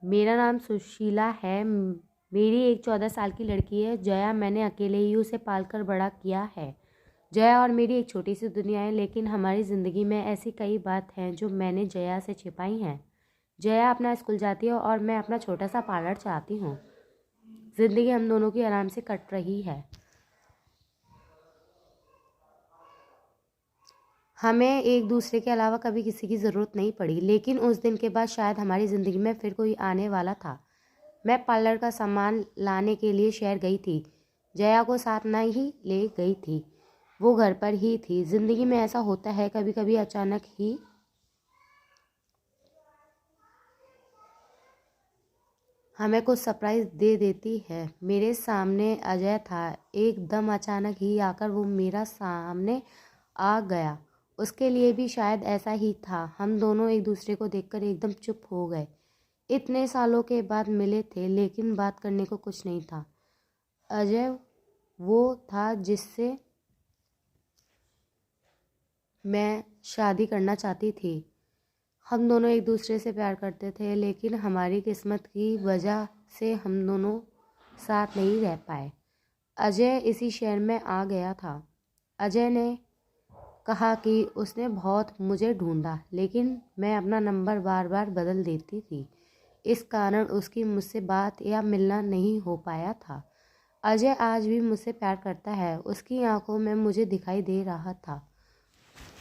मेरा नाम सुशीला है। मेरी एक 14 साल की लड़की है जया। मैंने अकेले ही उसे पालकर बड़ा किया है। जया और मेरी एक छोटी सी दुनिया है, लेकिन हमारी ज़िंदगी में ऐसी कई बात हैं जो मैंने जया से छिपाई हैं। जया अपना स्कूल जाती है और मैं अपना छोटा सा पार्लर चलाती हूँ। ज़िंदगी हम दोनों की आराम से कट रही है। हमें एक दूसरे के अलावा कभी किसी की ज़रूरत नहीं पड़ी, लेकिन उस दिन के बाद शायद हमारी ज़िंदगी में फिर कोई आने वाला था। मैं पार्लर का सामान लाने के लिए शहर गई थी। जया को साथ नहीं ले गई थी, वो घर पर ही थी। ज़िंदगी में ऐसा होता है, कभी कभी अचानक ही हमें कुछ सरप्राइज़ दे देती है। मेरे सामने अजय था। एकदम अचानक ही आकर वो मेरा सामने आ गया। उसके लिए भी शायद ऐसा ही था। हम दोनों एक दूसरे को देखकर एकदम चुप हो गए। इतने सालों के बाद मिले थे, लेकिन बात करने को कुछ नहीं था। अजय वो था जिससे मैं शादी करना चाहती थी। हम दोनों एक दूसरे से प्यार करते थे, लेकिन हमारी किस्मत की वजह से हम दोनों साथ नहीं रह पाए। अजय इसी शहर में आ गया था। अजय ने कहा कि उसने बहुत मुझे ढूंढा, लेकिन मैं अपना नंबर बार बार बदल देती थी। इस कारण उसकी मुझसे बात या मिलना नहीं हो पाया था। अजय आज भी मुझसे प्यार करता है। उसकी आंखों में मुझे दिखाई दे रहा था।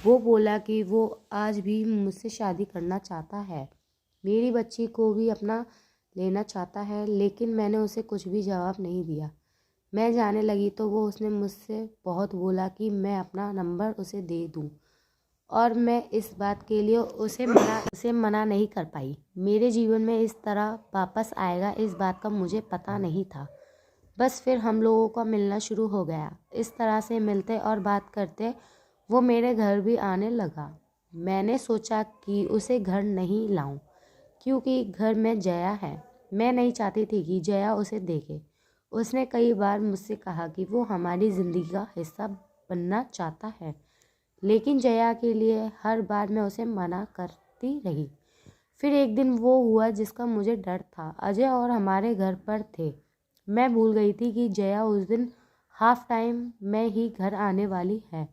वो बोला कि वो आज भी मुझसे शादी करना चाहता है, मेरी बच्ची को भी अपना लेना चाहता है, लेकिन मैंने उसे कुछ भी जवाब नहीं दिया। मैं जाने लगी तो उसने मुझसे बहुत बोला कि मैं अपना नंबर उसे दे दूं, और मैं इस बात के लिए उसे मना नहीं कर पाई। मेरे जीवन में इस तरह वापस आएगा, इस बात का मुझे पता नहीं था। बस फिर हम लोगों का मिलना शुरू हो गया। इस तरह से मिलते और बात करते वो मेरे घर भी आने लगा। मैंने सोचा कि उसे घर नहीं लाऊं, क्योंकि घर में जया है। मैं नहीं चाहती थी कि जया उसे देखे। उसने कई बार मुझसे कहा कि वो हमारी ज़िंदगी का हिस्सा बनना चाहता है, लेकिन जया के लिए हर बार मैं उसे मना करती रही। फिर एक दिन वो हुआ जिसका मुझे डर था। अजय और हमारे घर पर थे। मैं भूल गई थी कि जया उस दिन हाफ टाइम में ही घर आने वाली है।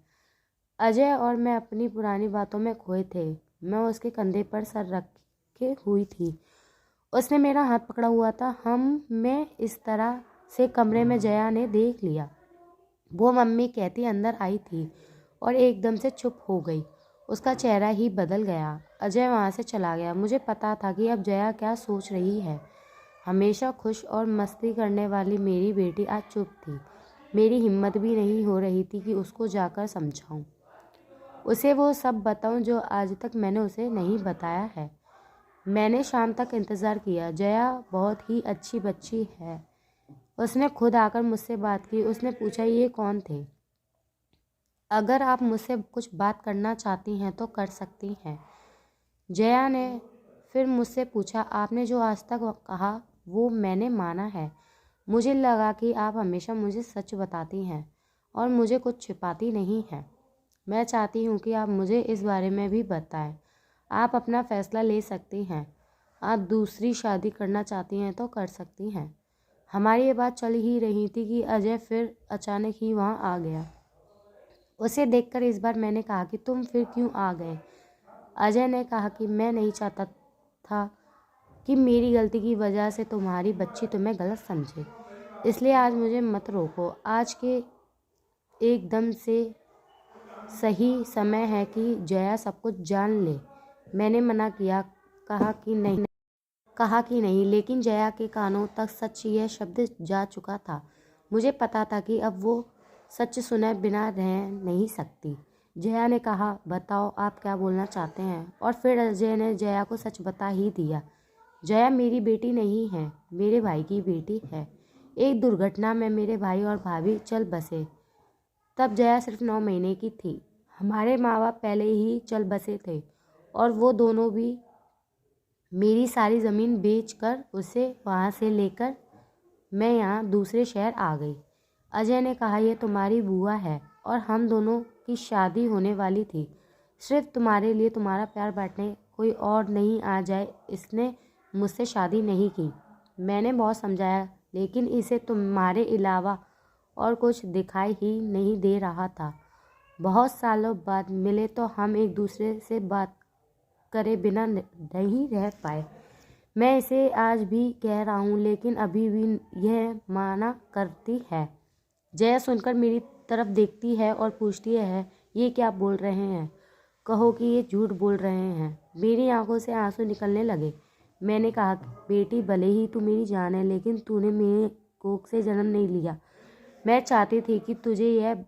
अजय और मैं अपनी पुरानी बातों में खोए थे। मैं उसके कंधे पर सर रखे हुई थी। उसने मेरा हाथ पकड़ा हुआ था। मैं इस तरह से कमरे में जया ने देख लिया। वो मम्मी कहती अंदर आई थी और एकदम से चुप हो गई। उसका चेहरा ही बदल गया। अजय वहाँ से चला गया। मुझे पता था कि अब जया क्या सोच रही है। हमेशा खुश और मस्ती करने वाली मेरी बेटी आज चुप थी। मेरी हिम्मत भी नहीं हो रही थी कि उसको जाकर समझाऊं, उसे वो सब बताऊं जो आज तक मैंने उसे नहीं बताया है। मैंने शाम तक इंतज़ार किया। जया बहुत ही अच्छी बच्ची है। उसने खुद आकर मुझसे बात की। उसने पूछा, ये कौन थे? अगर आप मुझसे कुछ बात करना चाहती हैं तो कर सकती हैं। जया ने फिर मुझसे पूछा, आपने जो आज तक कहा वो मैंने माना है। मुझे लगा कि आप हमेशा मुझे सच बताती हैं और मुझे कुछ छिपाती नहीं हैं। मैं चाहती हूँ कि आप मुझे इस बारे में भी बताएं। आप अपना फैसला ले सकती हैं। आप दूसरी शादी करना चाहती हैं तो कर सकती हैं। हमारी ये बात चल ही रही थी कि अजय फिर अचानक ही वहाँ आ गया। उसे देखकर इस बार मैंने कहा कि तुम फिर क्यों आ गए? अजय ने कहा कि मैं नहीं चाहता था कि मेरी गलती की वजह से तुम्हारी बच्ची तुम्हें गलत समझे, इसलिए आज मुझे मत रोको। आज के एकदम से सही समय है कि जया सब कुछ जान ले। मैंने मना किया, कहा कि नहीं, लेकिन जया के कानों तक सच यह शब्द जा चुका था। मुझे पता था कि अब वो सच सुने बिना रह नहीं सकती। जया ने कहा, बताओ आप क्या बोलना चाहते हैं? और फिर अजय ने जया को सच बता ही दिया। जया मेरी बेटी नहीं है, मेरे भाई की बेटी है। एक दुर्घटना में मेरे भाई और भाभी चल बसे। तब जया सिर्फ 9 महीने की थी। हमारे माँ बाप पहले ही चल बसे थे और वो दोनों भी मेरी सारी ज़मीन बेचकर उसे वहाँ से लेकर मैं यहाँ दूसरे शहर आ गई। अजय ने कहा, यह तुम्हारी बुआ है और हम दोनों की शादी होने वाली थी। सिर्फ तुम्हारे लिए तुम्हारा प्यार बांटने कोई और नहीं आ जाए, इसने मुझसे शादी नहीं की। मैंने बहुत समझाया, लेकिन इसे तुम्हारे अलावा और कुछ दिखाई ही नहीं दे रहा था। बहुत सालों बाद मिले तो हम एक दूसरे से बात करे बिना नहीं रह पाए। मैं इसे आज भी कह रहा हूँ, लेकिन अभी भी यह माना करती है। जया सुनकर मेरी तरफ देखती है और पूछती है, ये क्या बोल रहे हैं? कहो कि ये झूठ बोल रहे हैं। मेरी आंखों से आंसू निकलने लगे। मैंने कहा, बेटी भले ही तू मेरी जान है, लेकिन तूने मेरे कोख से जन्म नहीं लिया। मैं चाहती थी कि तुझे यह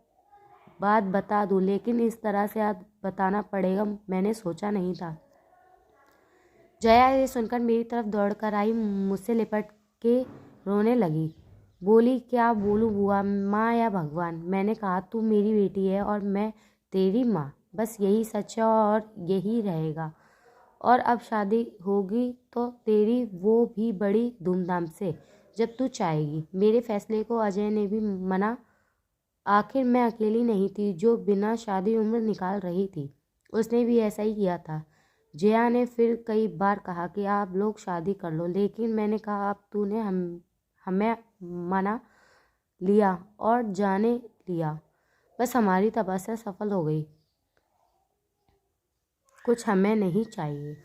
बात बता दूं, लेकिन इस तरह से आज बताना पड़ेगा मैंने सोचा नहीं था। जया ये सुनकर मेरी तरफ दौड़ कर आई, मुझसे लिपट के रोने लगी। बोली, क्या बोलूं बुआ, माँ या भगवान? मैंने कहा, तू मेरी बेटी है और मैं तेरी माँ, बस यही सच है और यही रहेगा। और अब शादी होगी तो तेरी, वो भी बड़ी धूमधाम से, जब तू चाहेगी। मेरे फैसले को अजय ने भी मना। आखिर मैं अकेली नहीं थी जो बिना शादी उम्र निकाल रही थी, उसने भी ऐसा ही किया था। जया ने फिर कई बार कहा कि आप लोग शादी कर लो, लेकिन मैंने कहा, अब तूने हमें मना लिया और जाने लिया, बस हमारी तपस्या सफल हो गई। कुछ हमें नहीं चाहिए।